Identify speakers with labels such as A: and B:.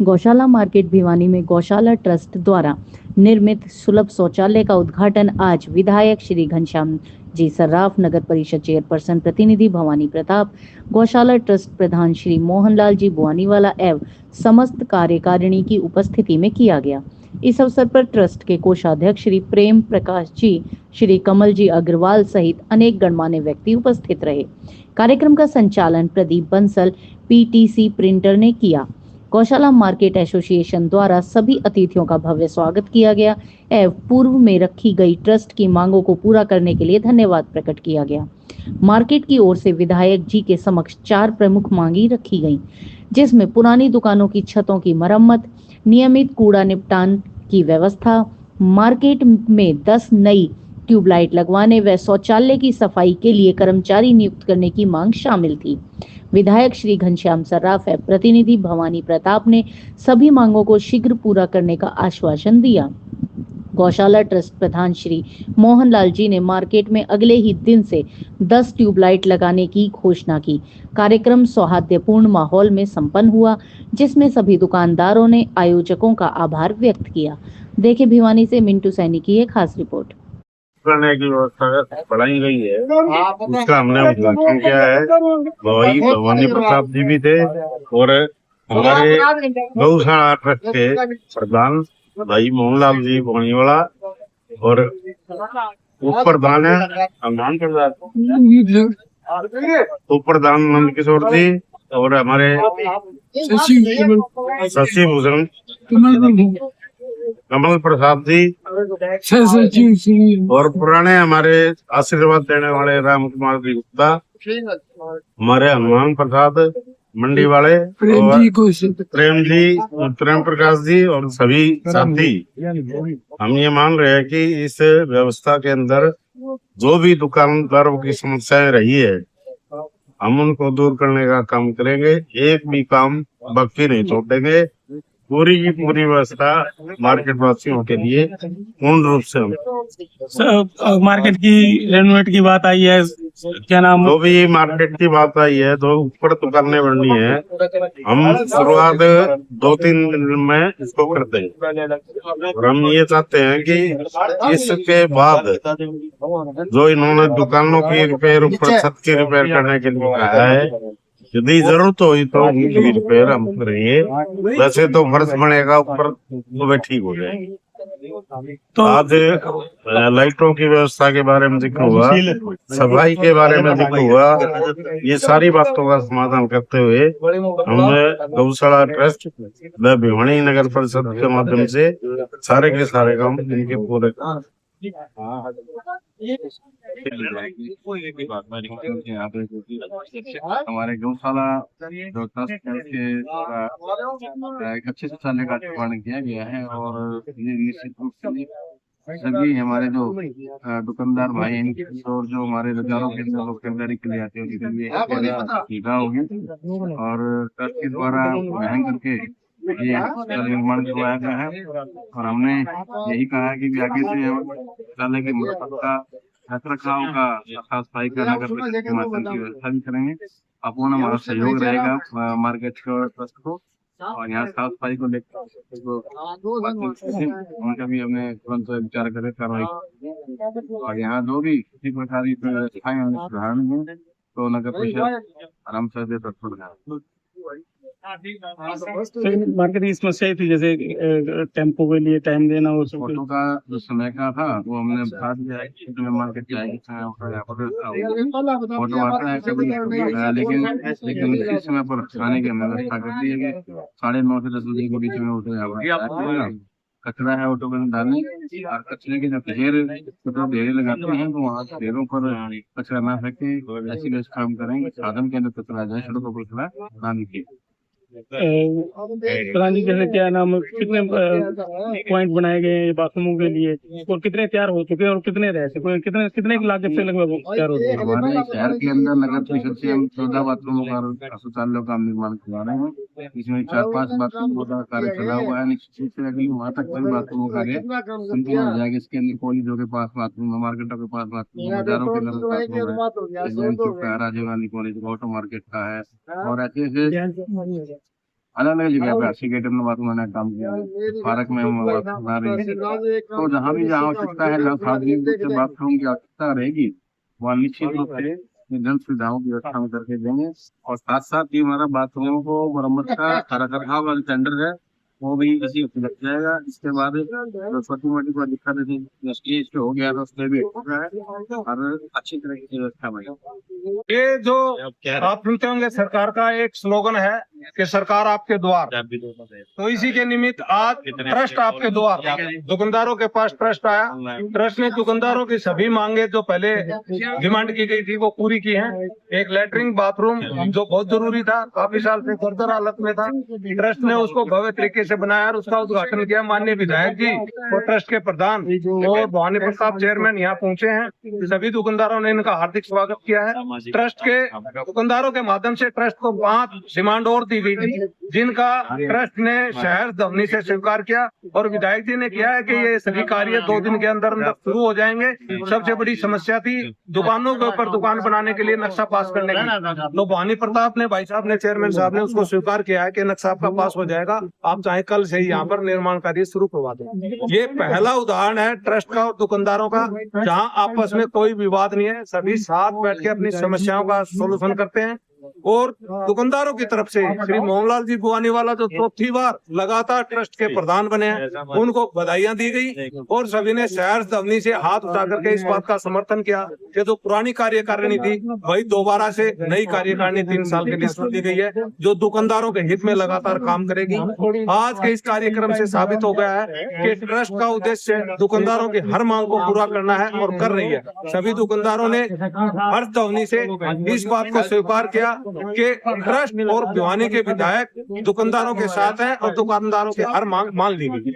A: गौशाला मार्केट भिवानी में गौशाला ट्रस्ट द्वारा निर्मित सुलभ शौचालय का उद्घाटन आज विधायक श्री घनश्याम जी सर्राफ, नगर परिषद चेयरपर्सन प्रतिनिधि भवानी प्रताप, गौशाला ट्रस्ट प्रधान श्री मोहनलाल जी बुआनीवाला एवं समस्त कार्यकारिणी की उपस्थिति में किया गया। इस अवसर पर ट्रस्ट के कोषाध्यक्ष श्री प्रेम प्रकाश जी, श्री कमल जी अग्रवाल सहित अनेक गणमान्य व्यक्ति उपस्थित रहे। कार्यक्रम का संचालन प्रदीप बंसल पीटीसी प्रिंटर ने किया। गौशाला मार्केट एसोसिएशन द्वारा सभी अतिथियों का भव्य स्वागत किया गया एवं पूर्व में रखी गई ट्रस्ट की मांगों को पूरा करने के लिए धन्यवाद प्रकट किया गया। मार्केट की ओर से विधायक जी के समक्ष 4 प्रमुख मांगी रखी गईं, जिसमें पुरानी दुकानों की छतों की मरम्मत, नियमित कूड़ा निपटान की व्यवस्था, मार्केट में 10 नई ट्यूबलाइट लगवाने व शौचालय की सफाई के लिए कर्मचारी नियुक्त करने की मांग शामिल थी। विधायक श्री घनश्याम सर्राफ एवं प्रतिनिधि भवानी प्रताप ने सभी मांगों को शीघ्र पूरा करने का आश्वासन दिया। गौशाला ट्रस्ट प्रधान श्री मोहनलाल जी ने मार्केट में अगले ही दिन से 10 ट्यूबलाइट लगाने की घोषणा की। कार्यक्रम सौहार्दपूर्ण माहौल में संपन्न हुआ, जिसमें सभी दुकानदारों ने आयोजकों का आभार व्यक्त किया। देखे भिवानी से मिंटू सैनी की एक खास रिपोर्ट।
B: करने की व्यवस्था बढ़ाई गई है, उसका हमने उद्घाटन किया है। भाई भवानी प्रताप जी भी थे और हमारे गौशाला ट्रस्ट के प्रधान भाई मोहनलाल जी बुआनीवाला और उप प्रधान है उप प्रधान नंद किशोर जी और हमारे शशि भूषण कमल प्रसाद जी और पुराने हमारे आशीर्वाद देने वाले राम कुमार जी गुप्ता, हमारे हनुमान प्रसाद मंडी वाले प्रेम प्रकाश जी और सभी साथी। हम ये मान रहे हैं कि इस व्यवस्था के अंदर जो भी दुकानदारों की समस्याएं रही है, हम उनको दूर करने का काम करेंगे। एक भी काम बाकी नहीं छोड़ेंगे। पूरी की पूरी व्यवस्था मार्केट वासियों के लिए पूर्ण रूप से हम
C: मार्केट की रेनोवेट की बात आई है, क्या नाम
B: तो भी मार्केट की बात आई है, तो ऊपर दुकानें बननी है। हम शुरुआत 2-3 दिन में इसको करते हैं और हम ये चाहते हैं कि इसके बाद जो इन्होंने दुकानों की रिपेयर, ऊपर छत की रिपेयर करने के लिए कहा है, यदि जरूरत हुई तो उनकी रिपेयर हम करेंगे। वैसे तो फर्श बनेगा ऊपर तो वे ठीक हो जाएगी। तो आज लाइटों की व्यवस्था के बारे में जिक्र हुआ, सफाई के बारे में जिक्र हुआ। ये सारी बातों का समाधान करते हुए हम गौशाला ट्रस्ट व भिवानी नगर परिषद के माध्यम से सारे के सारे काम इनके पूरे
D: हमारे गौशाला जो ट्रस्ट के एक अच्छे शौचालय का निर्माण किया गया है और ये निश्चित रूप से सभी हमारे जो दुकानदार भाई हैं और जो हमारे बाजारों के अंदर लोग खरीदारी के लिए आते हैं उनके लिए सुविधा होगी और ट्रस्ट के द्वारा महंग करके ये निर्माण करवाया गया है और हमने यही कहा है कि आगे से शौचालय की मरम्मत का, रख रखाव का, साफ सफाई का नगर परिषद के माध्यम से व्यवस्था भी करेंगे। अपूर्ण हमारा सहयोग रहेगा मार्केट को, ट्रस्ट को, और यहाँ साफ सफाई को लेकर उनका भी हमने तुरंत विचार करके कार्रवाई और यहाँ जो भी किसी प्रकार की व्यवस्थाएं सुधार है तो नगर परिषद आराम से तत्पर है।
C: मार्केट की समस्या थी, जैसे टेम्पो के लिए टाइम देना और
D: फोटो का जो समय का था वो हमने बता दिया है। मार्केट फोटो आता है कभी लेकिन इसी समय पर खाने की हमने व्यवस्था कर दी है कि 9:30 से 10 बजे के बीच में ऑटो कचरा है ऑटो में डालने और कचरे के जो ढेरे लगाते हैं तो वहाँ ढेरों पर कचरा ना फेंके, ऐसी व्यवस्था हम करेंगे। साधन के अंदर कचरा जाए, सड़कों पर कचरा ना निकले।
C: प्रधान जी, जैसे क्या नाम, कितने पॉइंट बनाए गए हैं बाथरूमों के लिए और कितने तैयार हो चुके हैं और कितने रह चुके, कितने की लागत से लगभग तैयार हो चुके हैं?
D: हमारे शहर के अंदर नगर परिषद से हम 14 बाथरूमों का शौचालयों का निर्माण करवा रहे हैं। इसमें 4-5 बाथरूमों का कार्य चला हुआ है। निश्चित रूप से अगली वहाँ तक सभी बाथरूमों का कार्य संपूर्ण हो जाएगा। इसके अंदर कॉलेजों के पास बाथरूम है, मार्केटों के पास बाथरूम है, बाजारों के अंदर बाथरूम है, Rajiv Gandhi college auto market का है और ऐसे अलग अलग जगह पे अस्सी गेट में बात उन्होंने काम किया, पार्क में हम बात बना रहे हैं। तो जहाँ भी जहाँ आवश्यकता है, जहाँ सार्वजनिक रूप से बाथरूम की आवश्यकता रहेगी, वहाँ निश्चित रूप से जन सुविधाओं की व्यवस्था हम करके देंगे। और साथ साथ ही हमारा बाथरूम को मरम्मत का रखरखाव वाला टेंडर है, वो भी इसी हफ्ते लग जाएगा। इसके बाद जो छोटी मोटी कोई दिक्कत है, स्टेज पे हो गया तो उसमें भी हो रहा है और अच्छी तरह की व्यवस्था बनेगी।
E: ये जो आप सुनते होंगे सरकार का एक स्लोगन है कि सरकार आपके द्वार, तो इसी के निमित्त आज ट्रस्ट आपके द्वार, दुकानदारों के पास ट्रस्ट आया। ट्रस्ट ने दुकानदारों की सभी मांगे जो पहले डिमांड की गई थी वो पूरी की है। एक लैट्रिन बाथरूम जो बहुत जरूरी था, काफी साल से खरदर हालत में था, ट्रस्ट ने उसको भव्य तरीके से बनाया और उसका उद्घाटन किया। माननीय विधायक जी और ट्रस्ट के प्रधान और भवानी प्रताप चेयरमैन यहाँ पहुंचे हैं। सभी दुकानदारों ने इनका हार्दिक स्वागत किया है। ट्रस्ट के दुकानदारों के माध्यम से ट्रस्ट को 5 डिमांड और दी गई थी, जिनका ट्रस्ट ने शहर ध्वनि से स्वीकार किया और विधायक जी ने किया है कि ये सभी कार्य 2 दिन के अंदर अंदर शुरू हो जाएंगे। सबसे बड़ी समस्या थी दुकानों के ऊपर दुकान बनाने के लिए नक्शा पास करने की, तो भवानी प्रताप ने, भाई साहब ने, चेयरमैन साहब ने उसको स्वीकार किया है कि नक्शा आपका पास हो जाएगा, आप चाहे कल से ही यहाँ पर निर्माण कार्य शुरू करवा दें। ये पहला उदाहरण है ट्रस्ट का और दुकानदारों का जहाँ आपस में कोई विवाद नहीं है, सभी साथ बैठ के अपनी समस्याओं का सोल्यूशन करते हैं। और दुकानदारों की तरफ से श्री मोहनलाल जी बुआनीवाला जो 4थी बार लगातार ट्रस्ट के प्रधान बने हैं, उनको बधाइयां दी गई और सभी ने शहर ध्वनि से हाथ उठा करके इस बात का समर्थन किया कि जो पुरानी कार्यकारिणी थी वही दोबारा से नई कार्यकारिणी 3 साल के लिए दी गई है, जो दुकानदारों के हित में लगातार काम करेगी। आज के इस कार्यक्रम से साबित हो गया है कि ट्रस्ट का उद्देश्य दुकानदारों की हर मांग को पूरा करना है और कर रही है। सभी दुकानदारों ने हर ध्वनि से इस बात को स्वीकार किया कि ट्रस्ट और भिवानी के विधायक दुकानदारों के साथ हैं और दुकानदारों की हर मांग मान ली गई।